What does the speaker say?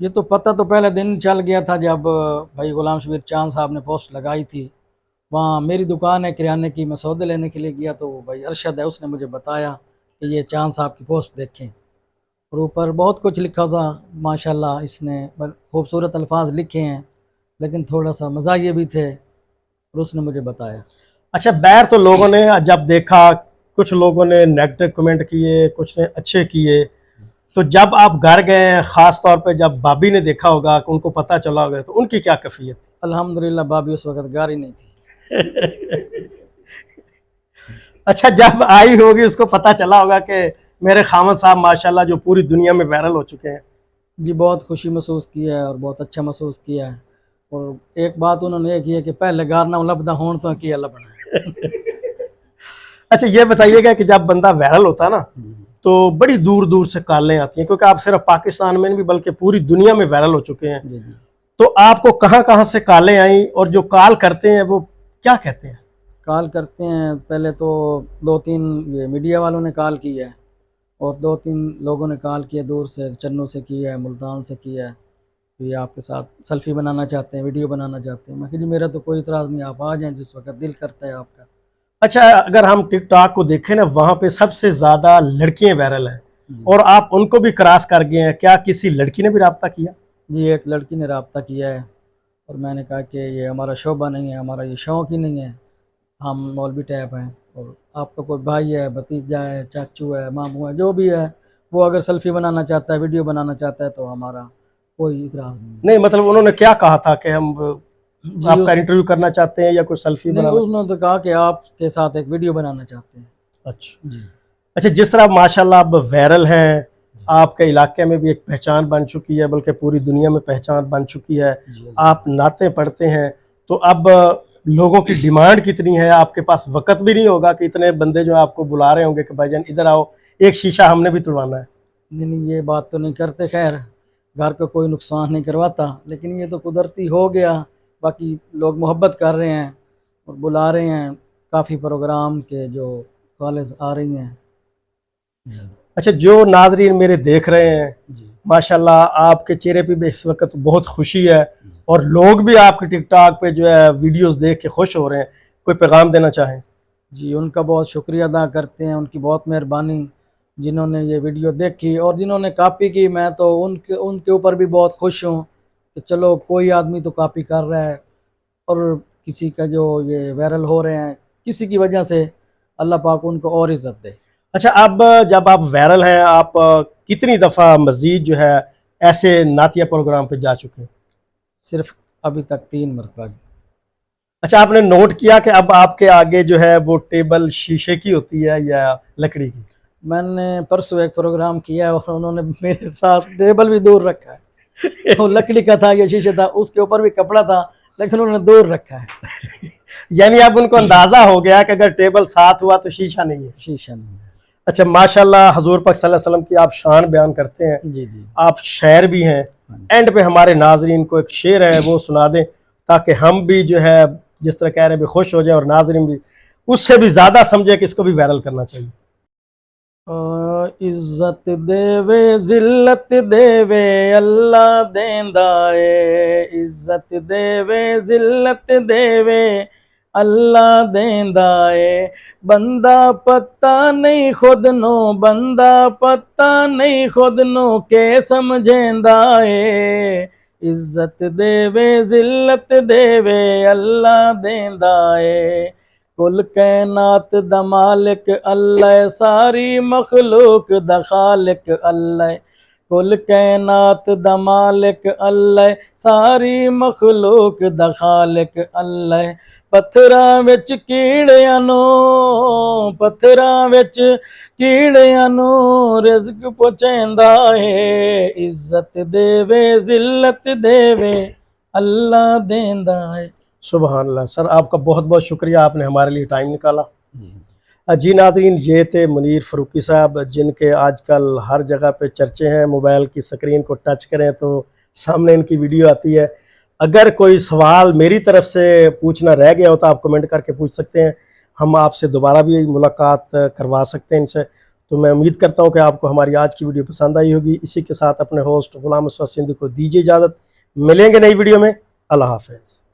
یہ تو پتہ تو پہلے دن چل گیا تھا جب بھائی غلام شبیر چاند صاحب نے پوسٹ لگائی تھی. وہاں میری دکان ہے کریانے کی, میں سودے لینے کے لیے گیا تو بھائی ارشد ہے اس نے مجھے بتایا کہ یہ چاند صاحب کی پوسٹ دیکھیں, اور اوپر بہت کچھ لکھا تھا ماشاءاللہ. اس نے خوبصورت الفاظ لکھے ہیں لیکن تھوڑا سا مزاحیہ بھی تھے, اور اس نے مجھے بتایا. اچھا بہر تو لوگوں نے جب دیکھا, کچھ لوگوں نے نیگیٹو کمنٹ کیے, کچھ نے اچھے کیے, تو جب آپ گھر گئے ہیں, خاص طور پہ جب بابی نے دیکھا ہوگا کہ ان کو پتہ چلا ہوگا, تو ان کی کیا کیفیت تھی؟ الحمدللہ بابی اس وقت گھر ہی نہیں تھی. اچھا جب آئی ہوگی اس کو پتہ چلا ہوگا کہ میرے خامد صاحب ماشاءاللہ جو پوری دنیا میں وائرل ہو چکے ہیں. جی بہت خوشی محسوس کی ہے اور بہت اچھا محسوس کیا ہے. اور ایک بات انہوں نے یہ کی ہے کہ پہلے گار نہ لبدا ہون تو کیا لبنا. اچھا یہ بتائیے گا کہ جب بندہ وائرل ہوتا ہے نا تو بڑی دور دور سے کالیں آتی ہیں, کیونکہ آپ صرف پاکستان میں نہیں بلکہ پوری دنیا میں وائرل ہو چکے ہیں. جی جی تو آپ کو کہاں کہاں سے کالیں آئیں, اور جو کال کرتے ہیں وہ کیا کہتے ہیں؟ کال کرتے ہیں, پہلے تو 2-3 یہ میڈیا والوں نے کال کی ہے, اور 2-3 لوگوں نے کال کیا دور سے, چنو سے کی ہے, ملتان سے کی ہے, یہ آپ کے ساتھ سیلفی بنانا چاہتے ہیں, ویڈیو بنانا چاہتے ہیں. میں کہ جی میرا تو کوئی اعتراض نہیں, آپ آ جائیں جس وقت دل کرتا ہے آپ کا. اچھا اگر ہم ٹک ٹاک کو دیکھیں نا, وہاں پہ سب سے زیادہ لڑکیاں وائرل ہیں, اور آپ ان کو بھی کراس کر گئے ہیں, کیا کسی لڑکی نے بھی رابطہ کیا؟ جی ایک لڑکی نے رابطہ کیا ہے, اور میں نے کہا کہ یہ ہمارا شعبہ نہیں ہے, ہمارا یہ شوق ہی نہیں ہے, ہم مولوی ٹیپ ہیں, اور آپ کا کوئی بھائی ہے, بھتیجا ہے, چاچو ہے, ماموں ہے, جو بھی ہے, وہ اگر سیلفی بنانا چاہتا ہے, ویڈیو بنانا چاہتا ہے تو ہمارا کوئی اعتراض نہیں مطلب انہوں نے کیا کہا تھا کہ ہم جی آپ کا انٹرویو کرنا چاہتے ہیں یا کوئی سیلفی نہیں, بنانا؟ اس نے تو کہا کہ آپ کے ساتھ ایک ویڈیو بنانا چاہتے ہیں. اچھا جی اچھا, جس طرح ماشاءاللہ اب وائرل ہیں, آپ کے علاقے میں بھی ایک پہچان بن چکی ہے, بلکہ پوری دنیا میں پہچان بن چکی ہے, جی آپ نعتیں پڑھتے ہیں, تو اب لوگوں کی ڈیمانڈ کتنی ہے؟ آپ کے پاس وقت بھی نہیں ہوگا کہ اتنے بندے جو آپ کو بلا رہے ہوں گے کہ بھائی جان ادھر آؤ, ایک شیشہ ہم نے بھی توڑوانا ہے. نہیں یہ بات تو نہیں کرتے, خیر گھر کو کوئی نقصان نہیں کرواتا, لیکن یہ تو قدرتی ہو گیا. باقی لوگ محبت کر رہے ہیں اور بلا رہے ہیں, کافی پروگرام کے جو کالز آ رہی ہیں. اچھا جو ناظرین میرے دیکھ رہے ہیں, جی ماشاءاللہ آپ کے چہرے پہ بھی اس وقت بہت خوشی ہے, اور لوگ بھی آپ کے ٹک ٹاک پہ جو ہے ویڈیوز دیکھ کے خوش ہو رہے ہیں, کوئی پیغام دینا چاہیں؟ جی ان کا بہت شکریہ ادا کرتے ہیں, ان کی بہت مہربانی, جنہوں نے یہ ویڈیو دیکھی اور جنہوں نے کاپی کی. میں تو ان کے اوپر بھی بہت خوش ہوں کہ چلو کوئی آدمی تو کاپی کر رہا ہے, اور کسی کا جو یہ وائرل ہو رہے ہیں کسی کی وجہ سے, اللہ پاک ان کو اور عزت دے. اچھا اب جب آپ وائرل ہیں, آپ کتنی دفعہ مزید جو ہے ایسے نعتیہ پروگرام پہ جا چکے ہیں؟ صرف ابھی تک 3 مرتبہ. اچھا آپ نے نوٹ کیا کہ اب آپ کے آگے جو ہے وہ ٹیبل شیشے کی ہوتی ہے یا لکڑی کی؟ میں نے پرسوں ایک پروگرام کیا اور انہوں نے میرے ساتھ ٹیبل بھی دور رکھا ہے, وہ لکڑی کا تھا یا شیشے تھا, اس کے اوپر بھی کپڑا تھا, لیکن انہوں نے دور رکھا ہے. یعنی اب ان کو اندازہ ہو گیا کہ اگر ٹیبل ساتھ ہوا تو شیشہ نہیں ہے. شیشہ نہیں. اچھا ماشاءاللہ حضور پاک صلی اللہ علیہ وسلم کی آپ شان بیان کرتے ہیں, جی جی آپ شاعر بھی ہیں. اینڈ پہ ہمارے ناظرین کو ایک شعر ہے وہ سنا دیں, تاکہ ہم بھی جو ہے جس طرح کہہ رہے ہیں بھی خوش ہو جائیں, اور ناظرین بھی اس سے بھی زیادہ سمجھے کہ اس کو بھی وائرل کرنا چاہیے. عزت دے وے ذلت دے وے اللہ دیندا اے, عزت دے وے ذلت دے وے اللہ دیندا اے, بندہ پتہ نہیں خود نو, بندہ پتہ نہیں خود نو کہ سمجھیندا اے, عزت دے وے ذلت دے وے اللہ دیندا اے, کل کائنات دا مالک اللہ, ساری مخلوق دا خالق اللہ, کل کائنات دا مالک اللہ, ساری مخلوق دا خالق اللہ, پتھراں وچ کیڑیاں نو, پتھراں وچ کیڑیاں نو رزق پہنچیندا اے, عزت دے وے ذلت دے وے اللہ دیندا ہے. سبحان اللہ. سر آپ کا بہت بہت شکریہ, آپ نے ہمارے لیے ٹائم نکالا. جی ناظرین, یہ تھے منیر فاروقی صاحب, جن کے آج کل ہر جگہ پہ چرچے ہیں. موبائل کی سکرین کو ٹچ کریں تو سامنے ان کی ویڈیو آتی ہے. اگر کوئی سوال میری طرف سے پوچھنا رہ گیا ہو تو آپ کمنٹ کر کے پوچھ سکتے ہیں, ہم آپ سے دوبارہ بھی ملاقات کروا سکتے ہیں ان سے. تو میں امید کرتا ہوں کہ آپ کو ہماری آج کی ویڈیو پسند آئی ہوگی. اسی کے ساتھ اپنے ہوسٹ غلام اسفر سندھی کو دیجیے اجازت. ملیں گے نئی ویڈیو میں. اللہ حافظ.